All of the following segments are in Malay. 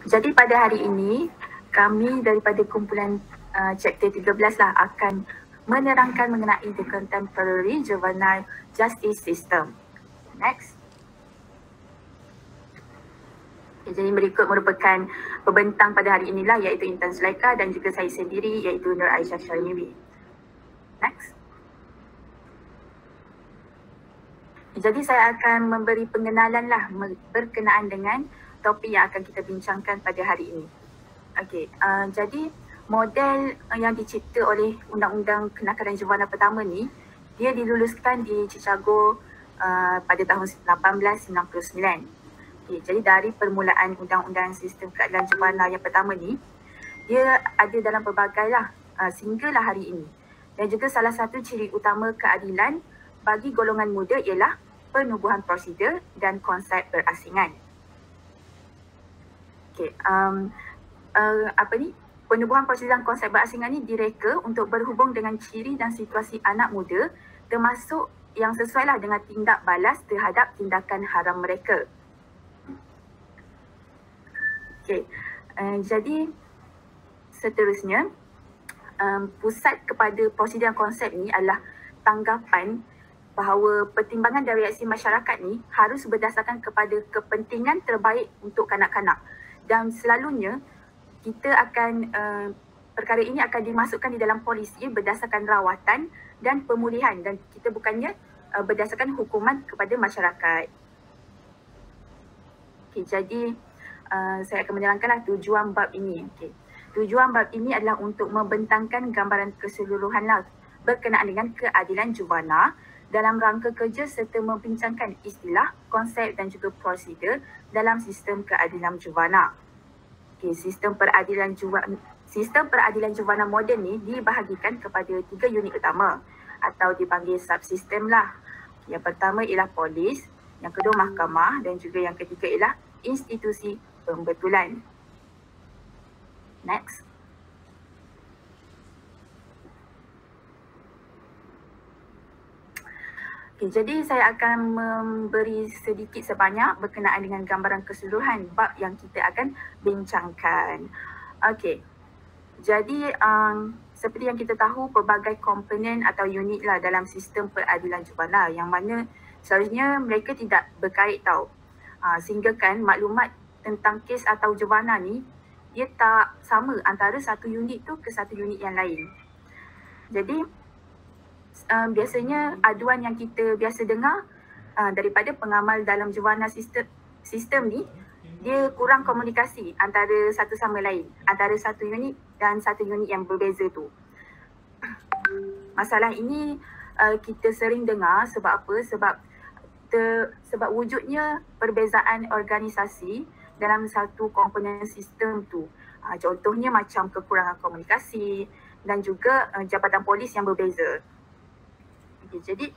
Jadi pada hari ini, kami daripada kumpulan Chapter 13 lah akan menerangkan mengenai the contemporary juvenile justice system. Next. Jadi berikut merupakan pembentang pada hari inilah, iaitu Intan Zulaika dan juga saya sendiri, iaitu Nur Aisyah Syarimiwi. Next. Jadi saya akan memberi pengenalan lah berkenaan dengan topik yang akan kita bincangkan pada hari ini. Okey, jadi model yang dicipta oleh Undang-Undang Kenakalan Juvenile pertama ni, dia diluluskan di Chicago pada tahun 1899. Okay, jadi dari permulaan Undang-Undang Sistem Keadilan Juvenile yang pertama ni, dia ada dalam pelbagai lah sehinggalah hari ini. Dan juga salah satu ciri utama keadilan bagi golongan muda ialah penubuhan prosedur dan konsep berasingan. Okay, penubuhan prosedur dan konsep berasingan ni direka untuk berhubung dengan ciri dan situasi anak muda, termasuk yang sesuai lah dengan tindak balas terhadap tindakan haram mereka. Okay. Jadi seterusnya, pusat kepada prosedur dan konsep ni adalah tanggapan bahawa pertimbangan dan reaksi masyarakat ni harus berdasarkan kepada kepentingan terbaik untuk kanak-kanak, dan selalunya kita akan perkara ini akan dimasukkan di dalam polisi berdasarkan rawatan dan pemulihan, dan kita bukannya berdasarkan hukuman kepada masyarakat. Okay, jadi saya akan menerangkanlah tujuan bab ini. Okay. Tujuan bab ini adalah untuk membentangkan gambaran keseluruhan lah berkenaan dengan keadilan juvana dalam rangka kerja serta membincangkan istilah, konsep dan juga prosedur dalam sistem keadilan juvana. Okay, sistem peradilan juvana moden ni dibahagikan kepada 3 unit utama atau dipanggil subsistem lah. Yang pertama ialah polis, yang kedua mahkamah, dan juga yang ketiga ialah institusi pembetulan. Next. Okay, jadi saya akan memberi sedikit sebanyak berkenaan dengan gambaran keseluruhan bab yang kita akan bincangkan. Okey. Jadi seperti yang kita tahu, pelbagai komponen atau unit lah dalam sistem peradilan juvana yang mana seharusnya mereka tidak berkait tau. Sehingga kan maklumat tentang kes atau juvana ni dia tak sama antara satu unit tu ke satu unit yang lain. Jadi biasanya aduan yang kita biasa dengar daripada pengamal dalam juvana sistem ni, dia kurang komunikasi antara satu sama lain, antara satu unit dan satu unit yang berbeza tu. Masalah ini kita sering dengar sebab apa? Sebab wujudnya perbezaan organisasi dalam satu komponen sistem tu. Contohnya macam kekurangan komunikasi dan juga jabatan polis yang berbeza. Okay, jadi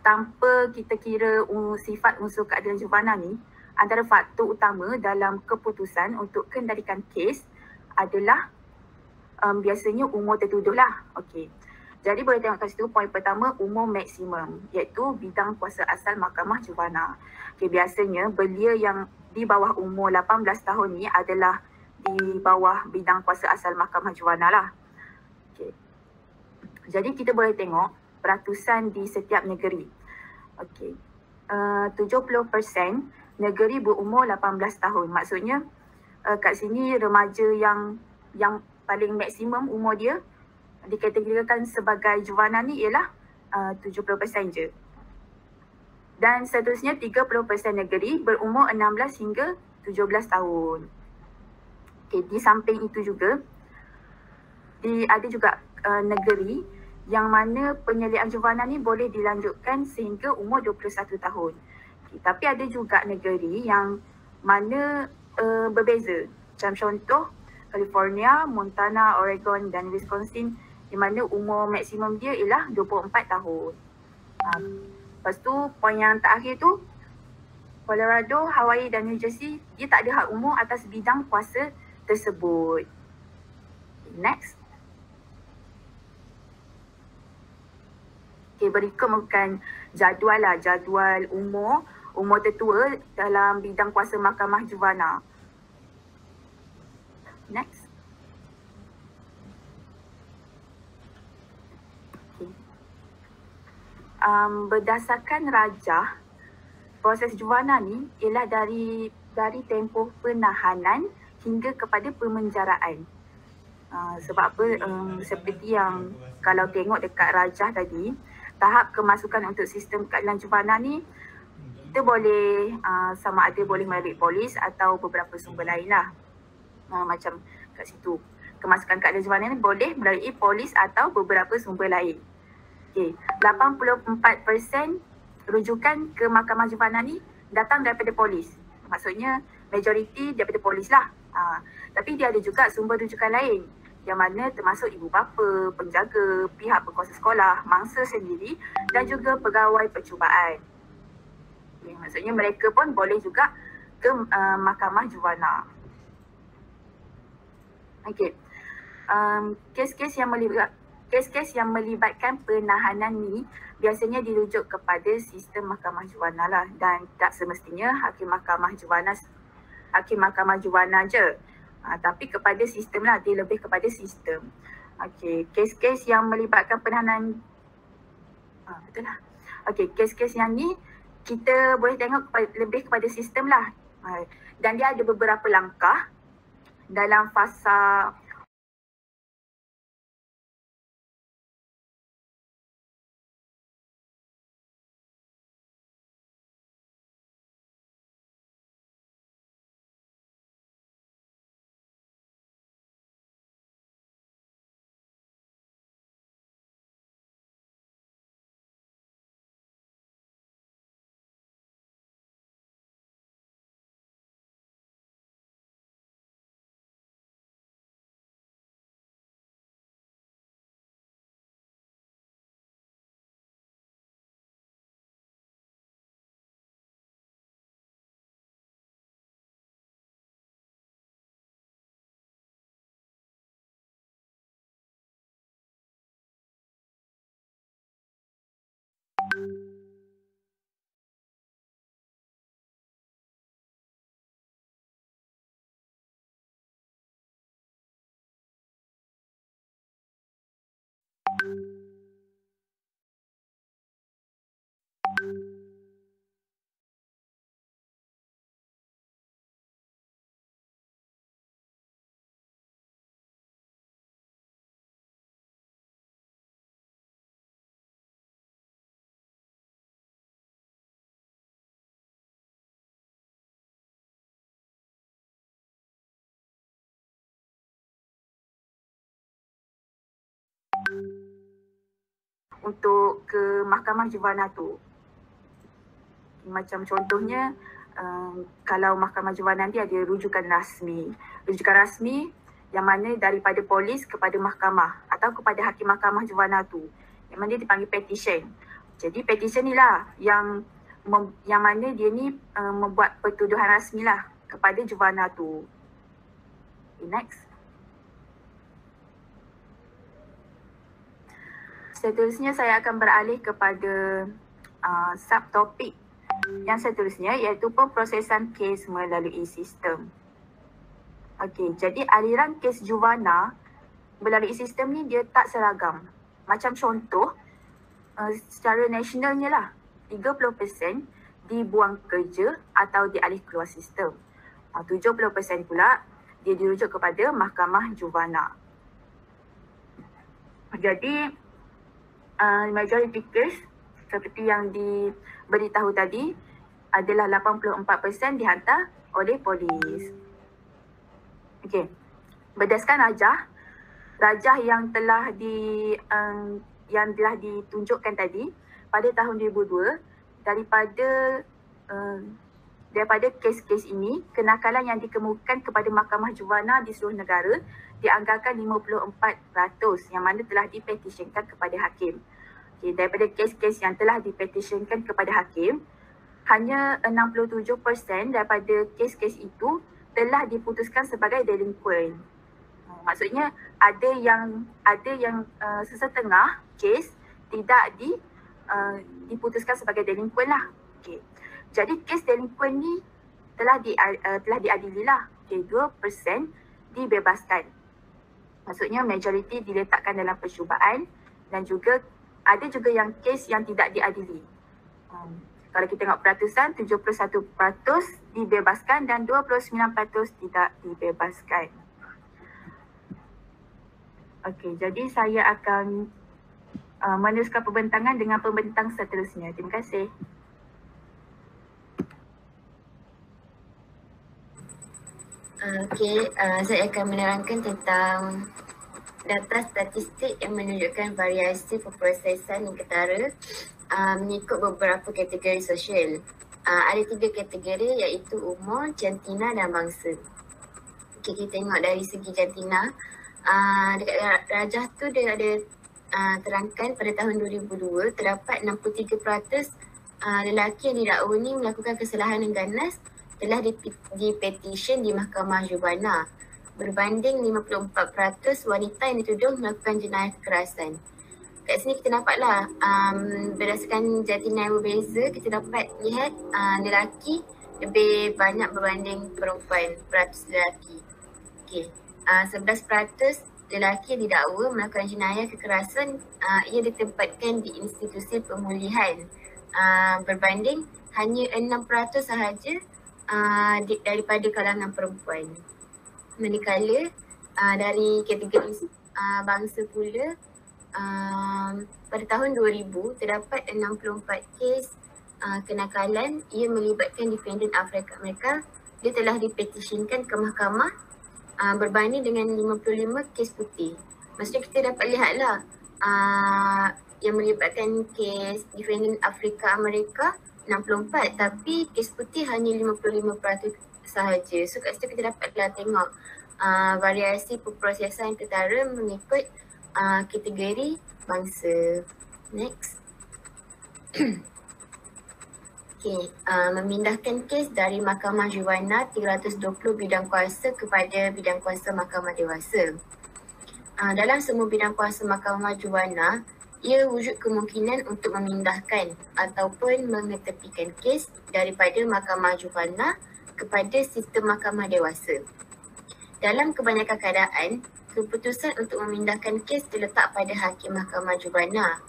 tanpa kita kira sifat unsur keadilan juvana ni, antara faktor utama dalam keputusan untuk kendalikan kes adalah biasanya umur tertuduh lah. Okay. Jadi boleh tengok kat situ poin pertama, umur maksimum, iaitu bidang kuasa asal mahkamah juvana. Okay, biasanya belia yang di bawah umur 18 tahun ni adalah di bawah bidang kuasa asal mahkamah juvana lah. Okay. Jadi kita boleh tengok peratusan di setiap negeri. Okay. 70% negeri berumur 18 tahun. Maksudnya kat sini remaja yang paling maksimum umur dia dikategorikan sebagai juvana ni ialah 70% je. Dan seterusnya 30% negeri berumur 16 hingga 17 tahun. Okay, di samping itu juga ada juga negeri yang mana penyelidikan juvana ni boleh dilanjutkan sehingga umur 21 tahun. Okay, tapi ada juga negeri yang mana berbeza. Macam contoh California, Montana, Oregon dan Wisconsin, di mana umur maksimum dia ialah 24 tahun. Lepas tu poin yang terakhir tu, Colorado, Hawaii dan New Jersey, dia tak ada hak umur atas bidang kuasa tersebut. Next. Okay, berikut merupakan jadual lah, jadual umur tertua dalam bidang kuasa mahkamah juvana. Next. Okay. Berdasarkan rajah, proses juvana ni ialah dari tempoh penahanan hingga kepada pemenjaraan. Sebab apa? Seperti yang kalau tengok dekat rajah tadi, tahap kemasukan untuk sistem keadilan juvana ni kita boleh sama ada boleh melalui polis atau beberapa sumber lain lah. Macam kat situ, kemasukan keadilan juvana ni boleh melalui polis atau beberapa sumber lain. Okay. 84% rujukan ke mahkamah juvana ni datang daripada polis. Maksudnya majoriti daripada polis lah. Tapi dia ada juga sumber rujukan lain yang mana termasuk ibu bapa, penjaga, pihak berkuasa sekolah, mangsa sendiri dan juga pegawai percubaan. Okay. Maksudnya mereka pun boleh juga ke mahkamah juvana. Okay. Kes-kes yang melibatkan penahanan ni biasanya dirujuk kepada sistem mahkamah juvana lah, dan tak semestinya hakim mahkamah juvana je. Tapi kepada sistem lah, dia lebih kepada sistem. Okey, kes-kes yang melibatkan penahanan betul lah. Okey, kes-kes yang ni kita boleh tengok lebih kepada sistem lah. Dan dia ada beberapa langkah dalam fasa untuk ke mahkamah juvana tu. Macam contohnya, kalau mahkamah juvana nanti ada rujukan rasmi. Rujukan rasmi yang mana daripada polis kepada mahkamah atau kepada hakim mahkamah juvana tu, yang mana dia dipanggil petition. Jadi petition ni lah yang mana dia ni membuat pertuduhan rasmi lah kepada juvana tu. Okay, next. Seterusnya saya akan beralih kepada subtopik yang seterusnya, iaitu pemprosesan kes melalui sistem. Okey, jadi aliran kes juvana melalui sistem ni dia tak seragam. Macam contoh, secara nasionalnya lah, 30% dibuang kerja atau dialih keluar sistem. 70% pula dia dirujuk kepada mahkamah juvana. Jadi majority case seperti yang diberitahu tadi adalah 84% dihantar oleh polis. Okey. Berdasarkan rajah yang telah ditunjukkan tadi pada tahun 2002, daripada kes-kes ini, kenakalan yang dikemukakan kepada mahkamah juvana di seluruh negara dianggarkan 54% yang mana telah dipetitionkan kepada hakim. Okay, daripada kes-kes yang telah dipetitionkan kepada hakim, hanya 67% daripada kes-kes itu telah diputuskan sebagai delinquent. Maksudnya ada yang sesetengah kes tidak diputuskan sebagai delinquent lah. Okay. Jadi kes delinquent ni telah diadili lah. Okay, 2% dibebaskan. Maksudnya majoriti diletakkan dalam percubaan dan juga ada juga yang kes yang tidak diadili. Kalau kita tengok peratusan, 71% dibebaskan dan 29% tidak dibebaskan. Okey, jadi saya akan meneruskan pembentangan dengan pembentang seterusnya. Terima kasih. Saya akan menerangkan tentang data statistik yang menunjukkan variasi perprosesan yang ketara mengikut beberapa kategori sosial. Ada 3 kategori iaitu umur, jantina dan bangsa. Okey, kita tengok dari segi jantina. Dekat rajah tu dia ada terangkan pada tahun 2002 terdapat 63% lelaki yang didakwa ni melakukan kesalahan yang ganas telah dipetisyen di Mahkamah Jubana berbanding 54% wanita yang dituduh melakukan jenayah kekerasan. Kat sini kita nampaklah berdasarkan jantina yang berbeza, kita dapat lihat lelaki lebih banyak berbanding perempuan, peratus lelaki. Okey, 11% lelaki yang didakwa melakukan jenayah kekerasan ia ditempatkan di institusi pemulihan berbanding hanya 6% sahaja daripada kalangan perempuan. Manakala dari kategori bangsa pula pada tahun 2000 terdapat 64 kes kenakalan ia melibatkan defendant Afrika mereka. Dia telah dipetisyenkan ke mahkamah berbanding dengan 55 kes putih. Maksudnya kita dapat lihatlah yang melibatkan kes defendant Afrika Amerika 64 tapi kes putih hanya 55% sahaja. So kat situ kita dapatlah tengok variasi perprosesan ketara mengikut kategori bangsa. Next. Memindahkan kes dari Mahkamah Jubana 320 bidang kuasa kepada bidang kuasa Mahkamah Dewasa. Dalam semua bidang kuasa Mahkamah Jubana, ia wujud kemungkinan untuk memindahkan ataupun mengetepikan kes daripada Mahkamah Jubana kepada sistem Mahkamah Dewasa. Dalam kebanyakan keadaan, keputusan untuk memindahkan kes terletak pada Hakim Mahkamah Jubana.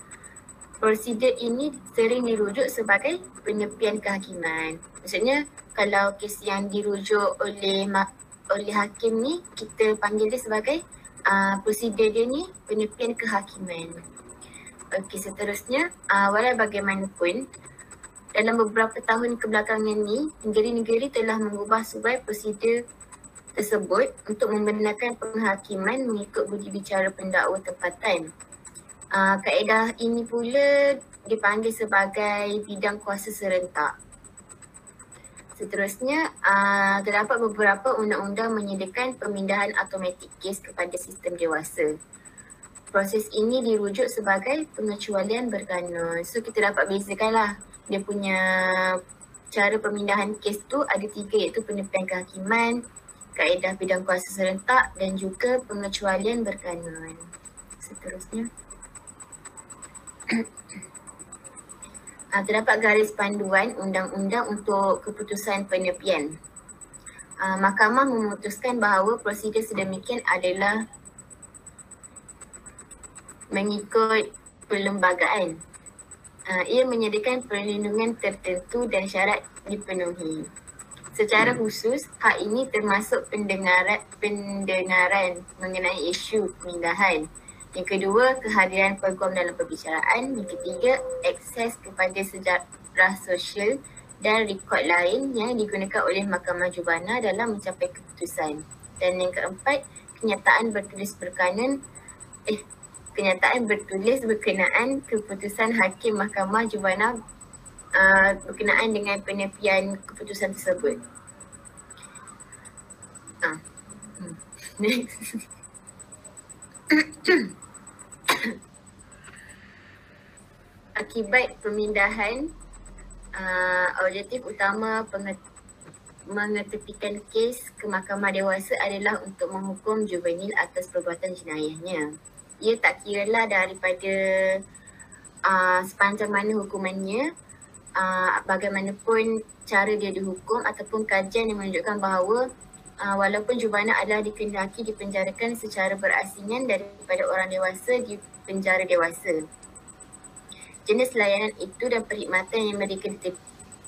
Prosedur ini sering dirujuk sebagai penepian kehakiman. Maksudnya kalau kes yang dirujuk oleh hakim ni, kita panggil dia sebagai prosedur dia ni penepian kehakiman. Okey, seterusnya walau bagaimanapun dalam beberapa tahun kebelakangan ni, negeri-negeri telah mengubah subai prosedur tersebut untuk membenarkan penghakiman mengikut budi bicara pendakwa tempatan. Kaedah ini pula dipanggil sebagai bidang kuasa serentak. Seterusnya, terdapat beberapa undang-undang menyediakan pemindahan automatik kes kepada sistem dewasa. Proses ini dirujuk sebagai pengecualian berkanun. So kita dapat bezakanlah dia punya cara pemindahan kes tu ada 3 iaitu penepian kehakiman, kaedah bidang kuasa serentak dan juga pengecualian berkanun. Seterusnya. Terdapat garis panduan undang-undang untuk keputusan penepian. Mahkamah memutuskan bahawa prosedur sedemikian adalah mengikut perlembagaan. Ia menyediakan perlindungan tertentu dan syarat dipenuhi. Secara khusus, hak ini termasuk pendengaran mengenai isu pemindahan. Yang kedua, kehadiran peguam dalam perbicaraan. Yang ketiga, akses kepada sejarah sosial dan rekod lain yang digunakan oleh Mahkamah Jubana dalam mencapai keputusan. Dan yang keempat, kenyataan bertulis berkenaan keputusan Hakim Mahkamah Jubana berkenaan dengan penepian keputusan tersebut. Next. Akibat pemindahan, objektif utama mengetepikan kes ke Mahkamah Dewasa adalah untuk menghukum juvenil atas perbuatan jenayahnya. Ia tak kiralah daripada sepanjang mana hukumannya, bagaimanapun cara dia dihukum ataupun kajian yang menunjukkan bahawa walaupun juvana adalah dikehendaki dipenjarakan secara berasingan daripada orang dewasa di penjara dewasa. Jenis layanan itu dan perkhidmatan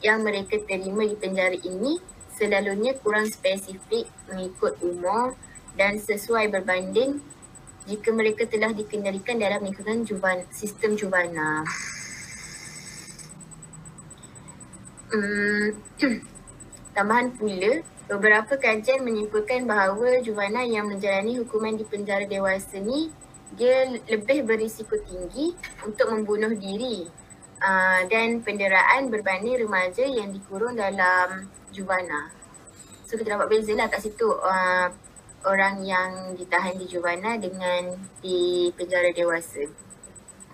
yang mereka terima di penjara ini selalunya kurang spesifik mengikut umur dan sesuai berbanding jika mereka telah dikendalikan dalam lingkungan sistem juvana. Tambahan pula, beberapa kajian menyimpulkan bahawa juvana yang menjalani hukuman di penjara dewasa ni dia lebih berisiko tinggi untuk membunuh diri dan penderaan berbanding remaja yang dikurung dalam juvana. So kita dapat beza lah kat situ orang yang ditahan di juvana dengan di penjara dewasa.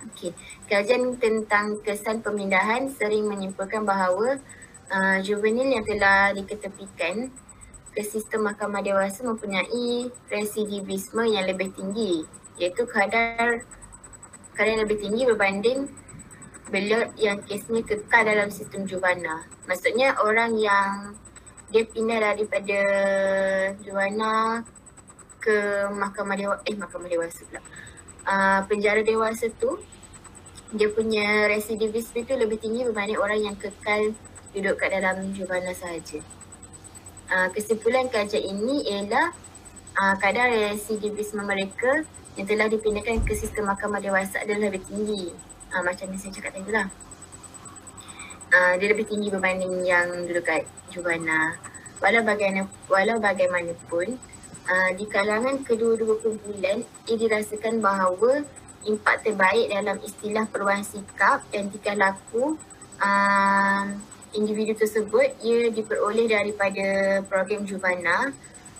Okey, kajian tentang kesan pemindahan sering menyimpulkan bahawa juvenil yang telah diketepikan ke sistem mahkamah dewasa mempunyai residivisme yang lebih tinggi, iaitu kadar yang lebih tinggi berbanding bila yang kesnya kekal dalam sistem juvana. Maksudnya orang yang dia pindah daripada juvana ke mahkamah dewasa pula. Penjara dewasa tu dia punya residivisme tu lebih tinggi berbanding orang yang kekal duduk kat dalam juvana sahaja. Kesimpulan kajian ini ialah kadar residivisme mereka yang telah dipindahkan ke sistem mahkamah dewasa adalah lebih tinggi. Macam yang saya cakap tadi lah. Dia lebih tinggi berbanding yang duduk kat juvana. Walau bagaimanapun, di kalangan kedua-dua kumpulan, ia dirasakan bahawa impak terbaik dalam istilah perubahan sikap dan tingkah laku individu tersebut ia diperoleh daripada program juvana,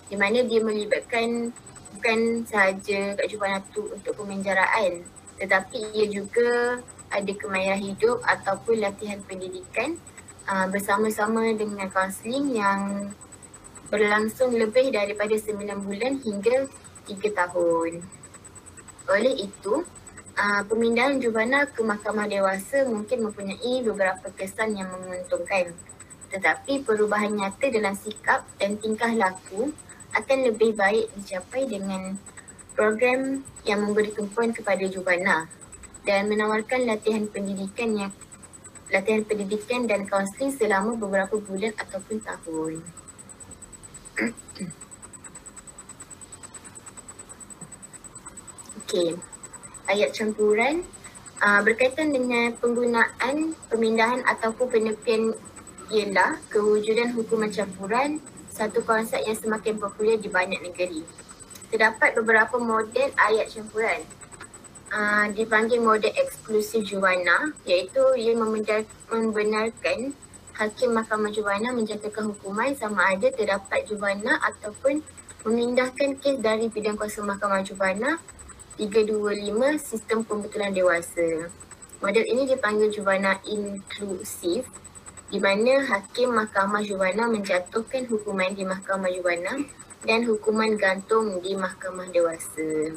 di mana dia melibatkan bukan sahaja kat juvana tu untuk pemenjaraan, tetapi ia juga ada kemahiran hidup ataupun latihan pendidikan bersama-sama dengan kaunseling yang berlangsung lebih daripada 9 bulan hingga 3 tahun. Oleh itu, pemindahan juvana ke mahkamah dewasa mungkin mempunyai beberapa kesan yang menguntungkan. Tetapi perubahan nyata dalam sikap dan tingkah laku akan lebih baik dicapai dengan program yang memberi tumpuan kepada juvana dan menawarkan latihan pendidikan dan kaunseling selama beberapa bulan ataupun tahun. Okey. Ayat campuran berkaitan dengan penggunaan pemindahan ataupun penepian ialah kewujudan hukuman campuran, satu konsep yang semakin popular di banyak negeri. Terdapat beberapa model ayat campuran. Dipanggil model eksklusif juvana, iaitu ia membenarkan hakim mahkamah juvana menjatuhkan hukuman sama ada terdapat juvana ataupun memindahkan kes dari bidang kuasa mahkamah juvana 325 sistem pembetulan dewasa. Model ini dipanggil juvana inklusif, di mana hakim mahkamah juvana menjatuhkan hukuman di mahkamah juvana dan hukuman gantung di mahkamah dewasa.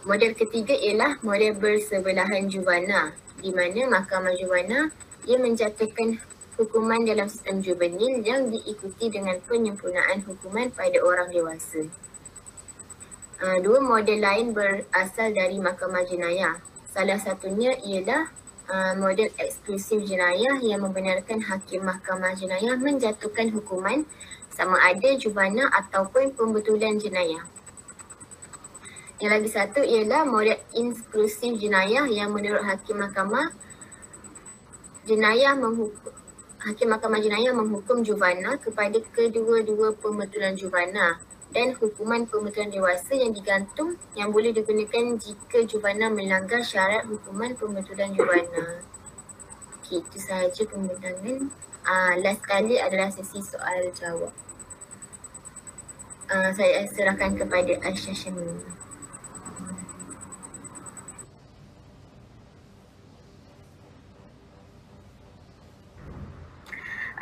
Model ketiga ialah model bersebelahan juvana, di mana mahkamah juvana ia menjatuhkan hukuman dalam sistem juvenil yang diikuti dengan penyempurnaan hukuman pada orang dewasa. Dua model lain berasal dari mahkamah jenayah. Salah satunya ialah model eksklusif jenayah yang membenarkan hakim mahkamah jenayah menjatuhkan hukuman sama ada juvana ataupun pembetulan jenayah. Yang lagi satu ialah model inklusif jenayah yang menurut hakim mahkamah jenayah menghukum juvana kepada kedua-dua pembetulan juvana dan hukuman pembetulan dewasa yang digantung yang boleh digunakan jika juvana melanggar syarat hukuman pembetulan juvana. Okey, itu sahaja pembentangan. Last kali adalah sesi soal jawab. Saya serahkan kepada Aisyah Syamil.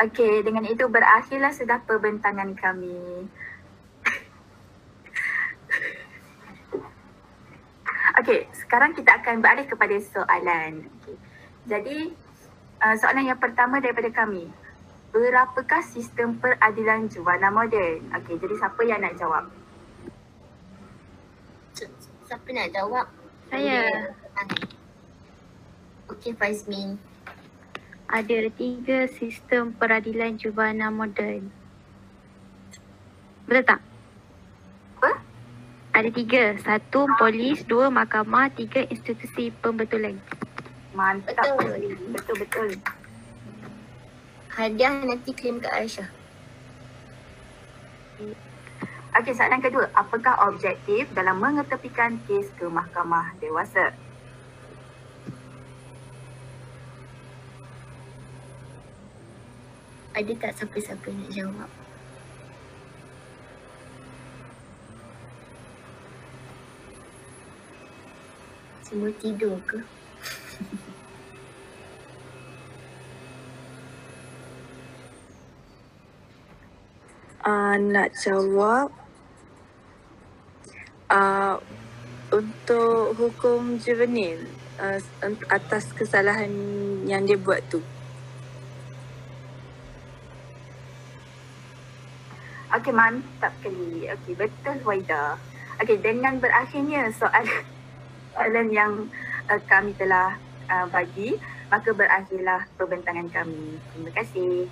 Okey, dengan itu berakhirlah sudah pembentangan kami. Okey, sekarang kita akan beralih kepada soalan. Okay. Jadi, soalan yang pertama daripada kami. berapakah sistem peradilan jurana moden? Okey, jadi siapa yang nak jawab? Siapa nak jawab? Saya. Okey, Faizmin. Ada 3 sistem peradilan jurana moden. Betul tak? Apa? Ada 3. 1 polis, 2 mahkamah, 3 institusi pembetulan. Mantap. Betul. Betul-betul. Hadiah nanti claim ke Aisyah. Okey, soalan kedua. Apakah objektif dalam mengetepikan kes ke mahkamah dewasa? Ada tak siapa-siapa nak jawab? Semua tidur ke? Nak jawab untuk hukum juvenil atas kesalahan yang dia buat tu. Okey, mantap kali. Okey, betul Waida. Okey, dengan berakhirnya soalan yang kami telah bagi, maka berakhirlah perbincangan kami. Terima kasih.